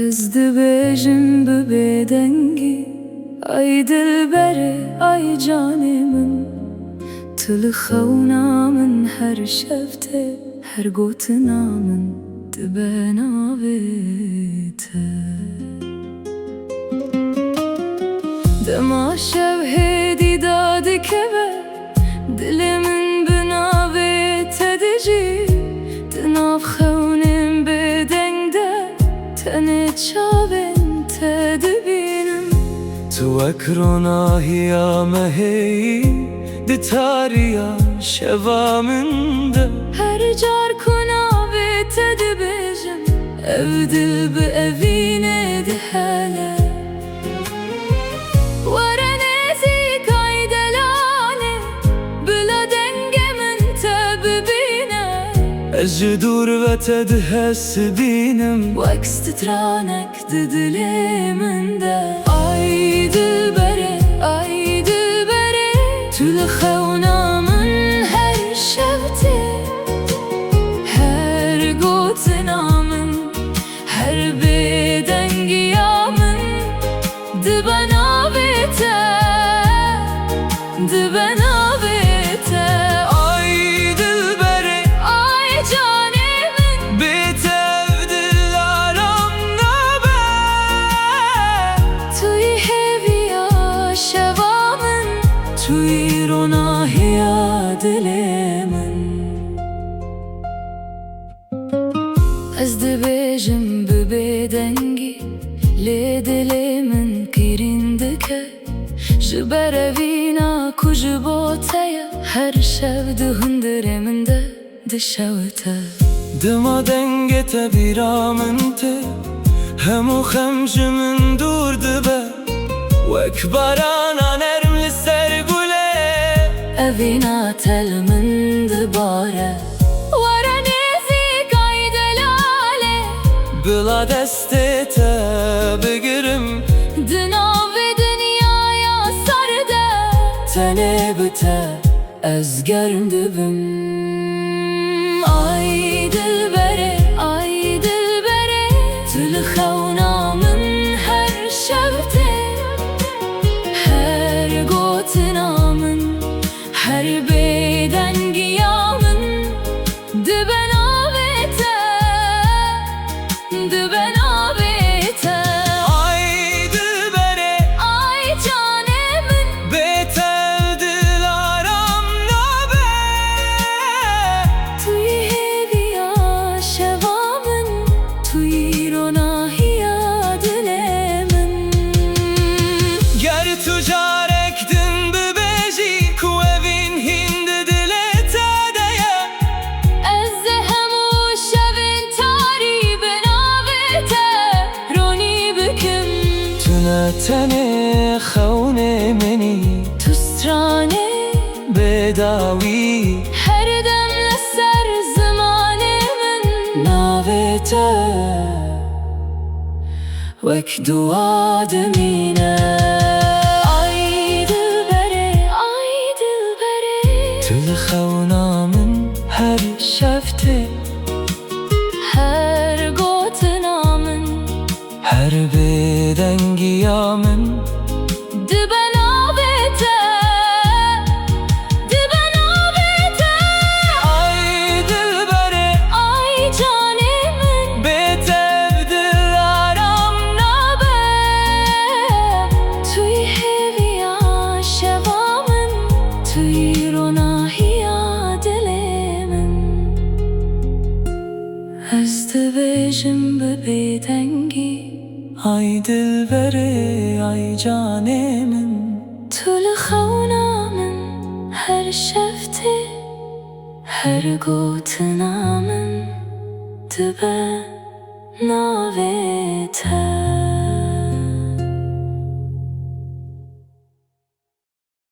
Ez dibêjim bi bêdengî, ay dilberê, ay canê min. Tu li xewna min her şev tê, her gotina min dibe navê te. Dema şev hêdîda dikeve, dilê min bi navê te dijî. Di nav xewnên bêdeng de, tenê çavên te dibînim. Tu wek ronahiya me heyî, di tariya şeva min de. Her car ku navê te dibêjim, ev dil bi evînê dihele. Were nêzik ay delale, bila dengê min te bibîne. Ez ji dûr ve te dihesibînim, wek stitranek di dilê min de. Ay dilberê, ay dilberê, tu li xewna min her şev tê. Her gotina min, her bêdengiya min dibe navê te, dibe navê te. Ay dilberê, ay canê min, bêtev dilaram nabe. Tuî hêviya şeva min, tuî ronahiya dilê min. Ez dibêjim bi bêdengî, lê dilê min qîrîn dike. Ji ber evîna ku ji bo te ye, her şev di hundirê min de dişewite. Dima dengê te bîra min tê, hemû xem ji min dûr dibe. Wek barana nerm li ser gulê, evîna tel min dibare. Were nêzik ay delale, bila destê te bigirim. Di navê dinyaya sar de, tenê bi te ez germ dibim. Ay dilberê, ay dilberê, tu li xewna min her şev tê. Her gotina min, her bêdengiya min dibe navê te, dibe navê te. Ay dilberê, ay canê min, bêtev dilaram nabe. Tuî hêviya şeva min, tuî ronahiya dilê min. Ger tu carek din bibêjî, ku evîn hîn di dilê te de ye. Ez ê hemû şevên tarî bi navê te ronî bikim. Tu ne tenê xewnê minî, tu stranê bêdawî. Her dem li ser zimanê min, navê te wek dua dimîne. Ay dilberê, ay dilberê, tu li xewna min her şev tê. Her gotina min, her bêdengiya min dibe navê te, dibe navê te. Ay dilberê, ay canê min, bêtev dilaram nabe. Tuî hêviya şeva min, tuî ronahiya dilê min. Ez dibêjim bi bêdengî, ay dilberê, ay canê min. Tu li xewna min her şev tê, her gotina min dibe navê te.